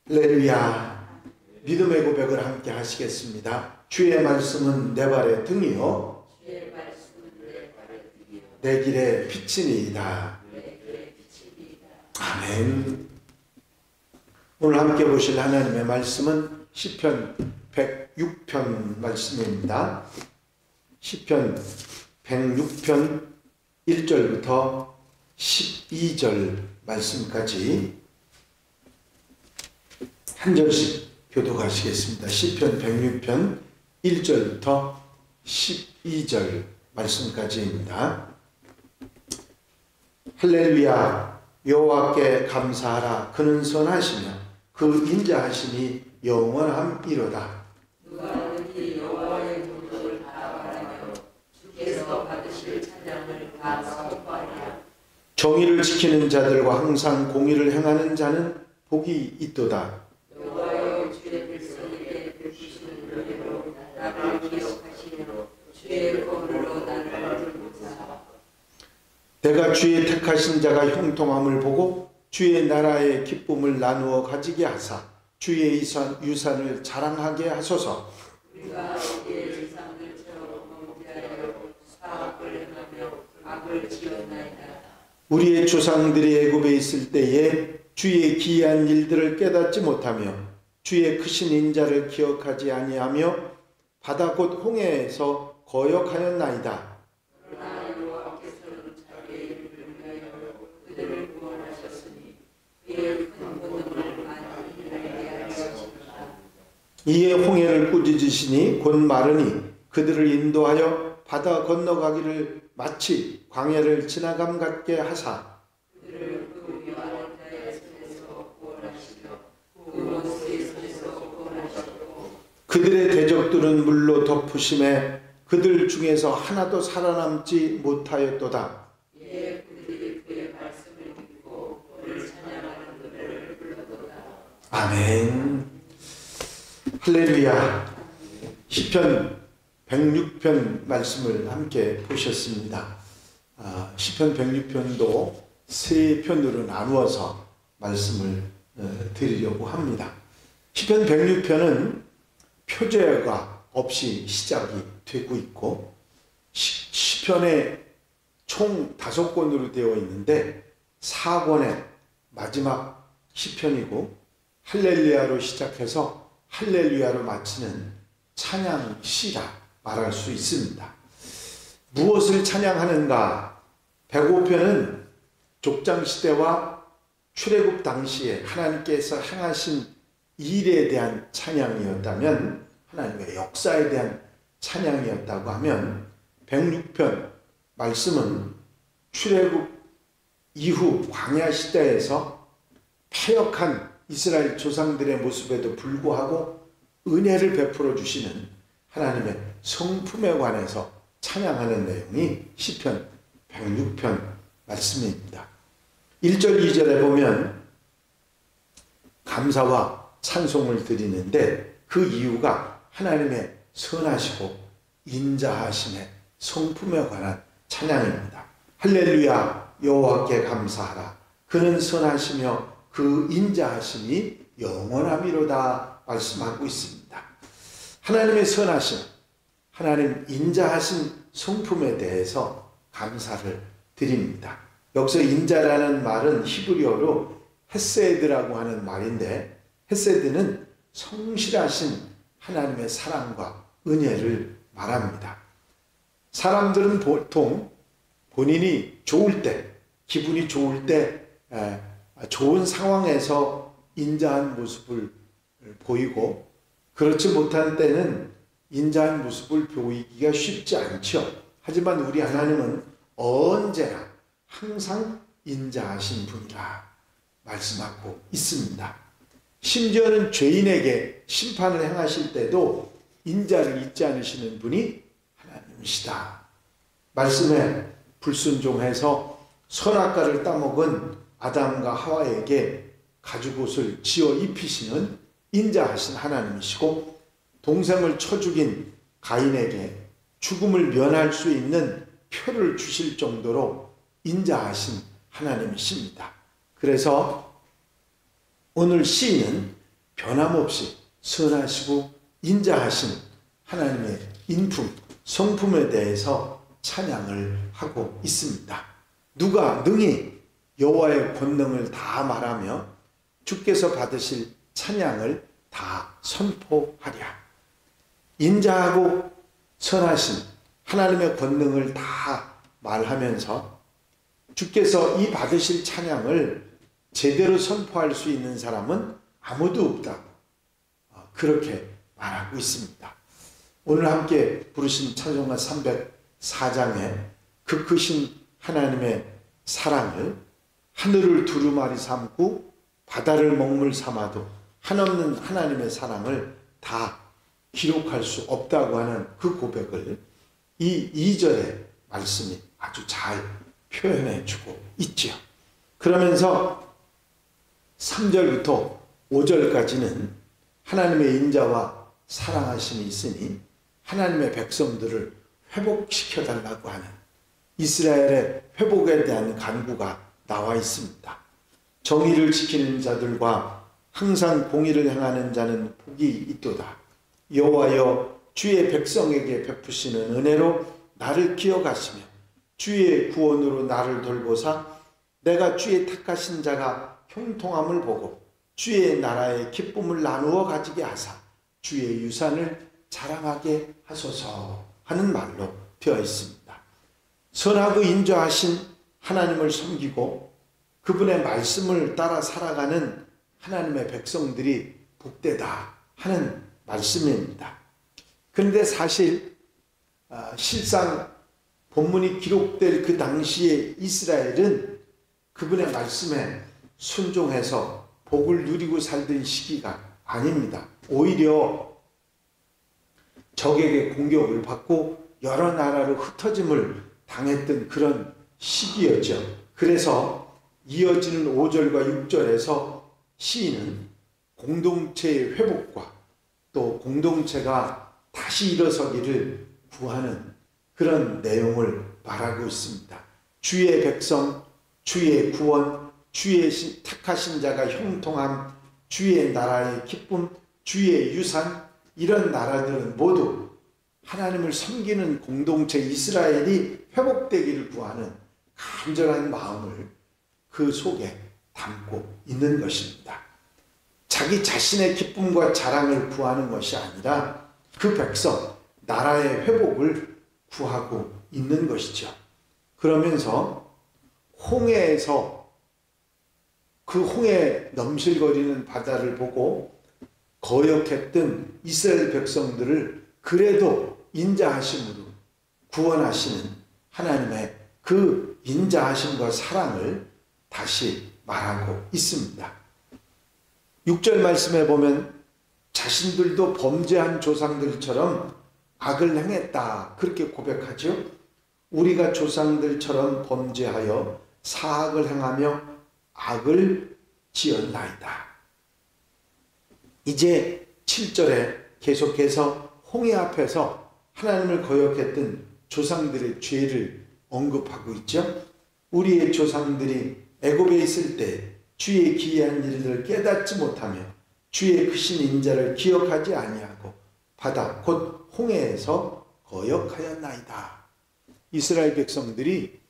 할렐루야. 믿음의 고백을 함께 하시겠습니다. 주의 말씀은 내 발의 등이요 내 길의 빛이니이다. 아멘. 오늘 함께 보실 하나님의 말씀은 시편 106편 말씀입니다. 시편 106편 1절부터 12절 말씀까지 한 절씩 교독하시겠습니다. 시편 106편 1절부터 12절 말씀까지입니다. 할렐루야. 여호와께 감사하라. 그는 선하시며 그 인자하심이 영원함이로다. 누가 능히 여호와의 공덕을 바라바라며 주께서 받으실 찬양을 다 선포하랴. 정의를 지키는 자들과 항상 공의를 행하는 자는 복이 있도다. 여호와여, 주의 백성에게 베푸시는 은혜로 나를 기억하시며 주의 검으로 나를 붙잡아. 내가 주의 택하신 자가 형통함을 보고 주의 나라의 기쁨을 나누어 가지게 하사 주의 유산을 자랑하게 하소서. 우리가 어디에 지상을 채워 범죄하여 사악을 행하며 악을 지었나이다. 우리의 조상들이 애굽에 있을 때에 주의 기이한 일들을 깨닫지 못하며 주의 크신 인자를 기억하지 아니하며 바다 곧 홍해에서 거역하였나이다. 그러나 여호와께서는 자기의 이름을 위하여 그들을 구원하셨으니 그의 큰 권능을 많이 일하게 하셨습니다. 이에 홍해를 꾸짖으시니 곧 마르니 그들을 인도하여 바다 건너가기를 마치 광야를 지나감 같게 하사 그들을 그 위험한 자의 손에서 구원하시며 그 원수의 손에서 구원하셨고 그들의 대적들은 물로 덮으심에 그들 중에서 하나도 살아남지 못하였도다. 이에 그들이 그의 말씀을 믿고 그를 찬양하는 노래를 불러도다. 아멘. 할렐루야. 시편 106편 말씀을 함께 보셨습니다. 시편 106편도 세 편으로 나누어서 말씀을 드리려고 합니다. 시편 106편은 표제가 없이 시작이 되고 있고 시편에 총 5권으로 되어 있는데 4권의 마지막 시편이고 할렐루야로 시작해서 할렐루야로 마치는 찬양시라 말할 수 있습니다. 무엇을 찬양하는가? 105편은 족장시대와 출애굽 당시에 하나님께서 행하신 일에 대한 찬양이었다면, 하나님의 역사에 대한 찬양이었다고 하면 106편 말씀은 출애굽 이후 광야 시대에서 패역한 이스라엘 조상들의 모습에도 불구하고 은혜를 베풀어 주시는 하나님의 성품에 관해서 찬양하는 내용이 시편 106편 말씀입니다. 1절 2절에 보면 감사와 찬송을 드리는데 그 이유가 하나님의 선하시고 인자하심의 성품에 관한 찬양입니다. 할렐루야. 여호와께 감사하라. 그는 선하시며 그 인자하심이 영원함이로다 말씀하고 있습니다. 하나님의 선하심, 하나님 인자하신 성품에 대해서 감사를 드립니다. 여기서 인자라는 말은 히브리어로 헤세드라고 하는 말인데, 헤세드는 성실하신 하나님의 사랑과 은혜를 말합니다. 사람들은 보통 본인이 좋을 때, 기분이 좋을 때 좋은 상황에서 인자한 모습을 보이고 그렇지 못한 때는 인자한 모습을 보이기가 쉽지 않죠. 하지만 우리 하나님은 언제나 항상 인자하신 분이라 말씀하고 있습니다. 심지어는 죄인에게 심판을 행하실 때도 인자를 잊지 않으시는 분이 하나님이시다. 말씀에 불순종해서 선악과를 따먹은 아담과 하와에게 가죽옷을 지어 입히시는 인자하신 하나님이시고, 동생을 쳐 죽인 가인에게 죽음을 면할 수 있는 표를 주실 정도로 인자하신 하나님이십니다. 그래서 오늘 시인은 변함없이 선하시고 인자하신 하나님의 인품, 성품에 대해서 찬양을 하고 있습니다. 누가 능히 여호와의 권능을 다 말하며 주께서 받으실 찬양을 다 선포하랴. 인자하고 선하신 하나님의 권능을 다 말하면서 주께서 이 받으실 찬양을 제대로 선포할 수 있는 사람은 아무도 없다고 그렇게 말하고 있습니다. 오늘 함께 부르신 찬송가 304장에 그 크신 하나님의 사랑을 하늘을 두루마리 삼고 바다를 먹물 삼아도 한없는 하나님의 사랑을 다 기록할 수 없다고 하는 그 고백을 이 2절의 말씀이 아주 잘 표현해 주고 있죠. 그러면서 3절부터 5절까지는 하나님의 인자와 사랑하심이 있으니 하나님의 백성들을 회복시켜 달라고 하는 이스라엘의 회복에 대한 간구가 나와 있습니다. 정의를 지키는 자들과 항상 공의를 행하는 자는 복이 있도다. 여호와여 주의 백성에게 베푸시는 은혜로 나를 기억하시며 주의 구원으로 나를 돌보사 내가 주의 택하신 자가 형통함을 보고 주의 나라의 기쁨을 나누어 가지게 하사 주의 유산을 자랑하게 하소서 하는 말로 되어 있습니다. 선하고 인자하신 하나님을 섬기고 그분의 말씀을 따라 살아가는 하나님의 백성들이 복되다 하는 말씀입니다. 그런데 사실 실상 본문이 기록될 그 당시에 이스라엘은 그분의 말씀에 순종해서 복을 누리고 살던 시기가 아닙니다. 오히려 적에게 공격을 받고 여러 나라로 흩어짐을 당했던 그런 시기였죠. 그래서 이어지는 5절과 6절에서 시인은 공동체의 회복과 또 공동체가 다시 일어서기를 구하는 그런 내용을 말하고 있습니다. 주의 백성, 주의 구원, 주의 택하신 자가 형통함, 주의 나라의 기쁨, 주의 유산, 이런 나라들은 모두 하나님을 섬기는 공동체 이스라엘이 회복되기를 구하는 간절한 마음을 그 속에 담고 있는 것입니다. 자기 자신의 기쁨과 자랑을 구하는 것이 아니라 그 백성, 나라의 회복을 구하고 있는 것이죠. 그러면서 홍해에서 그 홍해 넘실거리는 바다를 보고 거역했던 이스라엘 백성들을 그래도 인자하심으로 구원하시는 하나님의 그 인자하심과 사랑을 다시 말하고 있습니다. 6절 말씀에 보면 자신들도 범죄한 조상들처럼 악을 행했다 그렇게 고백하죠. 우리가 조상들처럼 범죄하여 사악을 행하며 악을 지었나이다. 이제 7절에 계속해서 홍해 앞에서 하나님을 거역했던 조상들의 죄를 언급하고 있죠. 우리의 조상들이 애굽에 있을 때 주의 기이한 일들을 깨닫지 못하며 주의 크신 인자를 기억하지 아니하고 바다 곧 홍해에서 거역하였나이다. 이스라엘 백성들이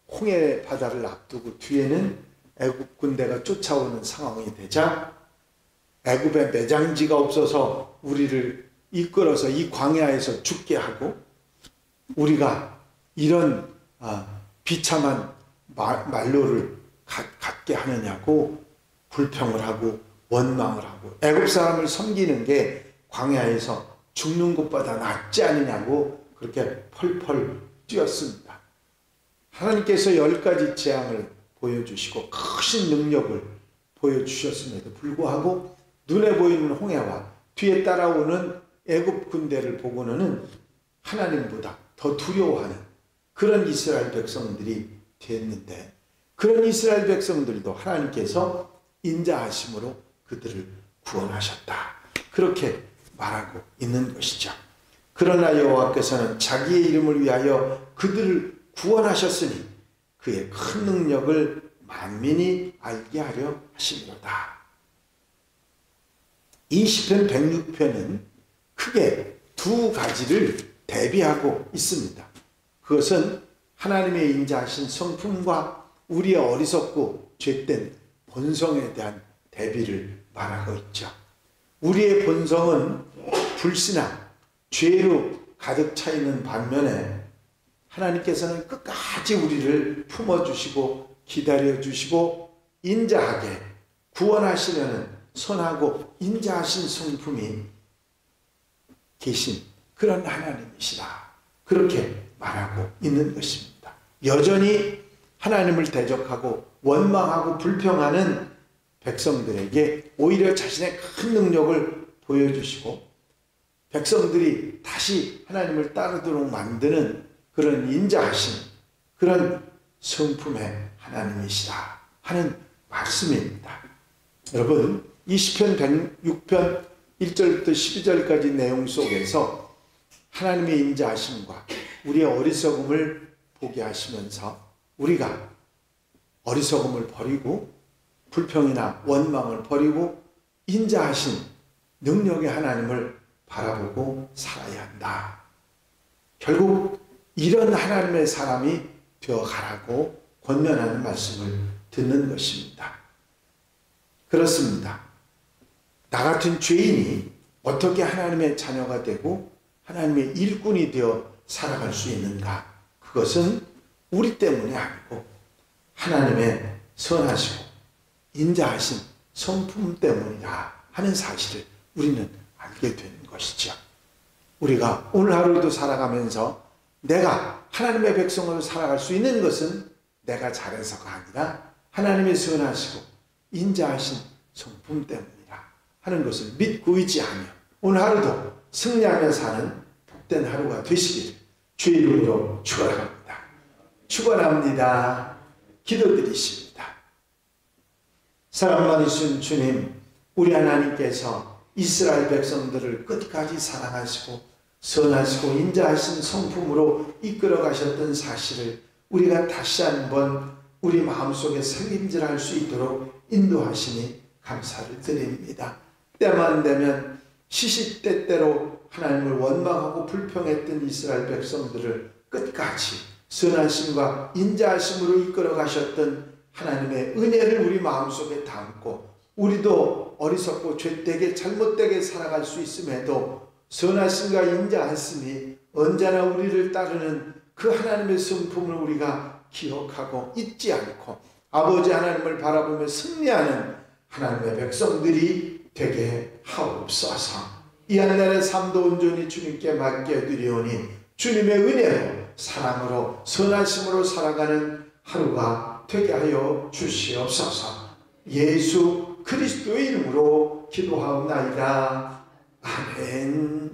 홍해 바다를 앞두고 뒤에는 애굽 군대가 쫓아오는 상황이 되자 애굽에 매장지가 없어서 우리를 이끌어서 이 광야에서 죽게 하고 우리가 이런 비참한 말로를 갖게 하느냐고 불평을 하고 원망을 하고 애굽 사람을 섬기는 게 광야에서 죽는 것보다 낫지 않느냐고 그렇게 펄펄 뛰었습니다. 하나님께서 10가지 재앙을 보여주시고 크신 능력을 보여주셨음에도 불구하고 눈에 보이는 홍해와 뒤에 따라오는 애굽 군대를 보고는 하나님보다 더 두려워하는 그런 이스라엘 백성들이 됐는데 그런 이스라엘 백성들도 하나님께서 인자하심으로 그들을 구원하셨다. 그렇게 말하고 있는 것이죠. 그러나 여호와께서는 자기의 이름을 위하여 그들을 구원하셨으니 그의 큰 능력을 만민이 알게 하려 하심이로다. 이 시편 106편은 크게 두 가지를 대비하고 있습니다. 그것은 하나님의 인자하신 성품과 우리의 어리석고 죄된 본성에 대한 대비를 말하고 있죠. 우리의 본성은 불신앙, 죄로 가득 차 있는 반면에 하나님께서는 끝까지 우리를 품어주시고 기다려주시고 인자하게 구원하시려는 선하고 인자하신 성품이 계신 그런 하나님이시라, 그렇게 말하고 있는 것입니다. 여전히 하나님을 대적하고 원망하고 불평하는 백성들에게 오히려 자신의 큰 능력을 보여주시고 백성들이 다시 하나님을 따르도록 만드는 그런 인자하신 그런 성품의 하나님이시라 하는 말씀입니다. 여러분, 이 시편 106편 1절부터 12절까지 내용 속에서 하나님의 인자하심과 우리의 어리석음을 보게 하시면서 우리가 어리석음을 버리고 불평이나 원망을 버리고 인자하신 능력의 하나님을 바라보고 살아야 한다. 결국 이런 하나님의 사람이 되어가라고 권면하는 말씀을 듣는 것입니다. 그렇습니다. 나 같은 죄인이 어떻게 하나님의 자녀가 되고 하나님의 일꾼이 되어 살아갈 수 있는가? 그것은 우리 때문이 아니고 하나님의 선하시고 인자하신 성품 때문이다 하는 사실을 우리는 알게 되는 것이죠. 우리가 오늘 하루도 살아가면서 내가 하나님의 백성으로 살아갈 수 있는 것은 내가 잘해서가 아니라 하나님의 선하시고 인자하신 성품 때문이라 하는 것을 믿고 의지하며 오늘 하루도 승리하며 사는 복된 하루가 되시기를 주의 이름으로 축원합니다. 축원합니다. 기도드리십니다. 사랑 많으신 주님, 우리 하나님께서 이스라엘 백성들을 끝까지 사랑하시고 선하시고 인자하신 성품으로 이끌어 가셨던 사실을 우리가 다시 한번 우리 마음속에 새김질할 수 있도록 인도하시니 감사를 드립니다. 때만 되면 시시때때로 하나님을 원망하고 불평했던 이스라엘 백성들을 끝까지 선하심과 인자하심으로 이끌어 가셨던 하나님의 은혜를 우리 마음속에 담고 우리도 어리석고 죄되게 잘못되게 살아갈 수 있음에도 선하심과 인자하심이 언제나 우리를 따르는 그 하나님의 성품을 우리가 기억하고 잊지 않고 아버지 하나님을 바라보며 승리하는 하나님의 백성들이 되게 하옵소서. 이 한 날의 삶도 온전히 주님께 맡겨드리오니 주님의 은혜로 사랑으로 선하심으로 살아가는 하루가 되게 하여 주시옵소서. 예수 그리스도의 이름으로 기도하옵나이다. 아멘.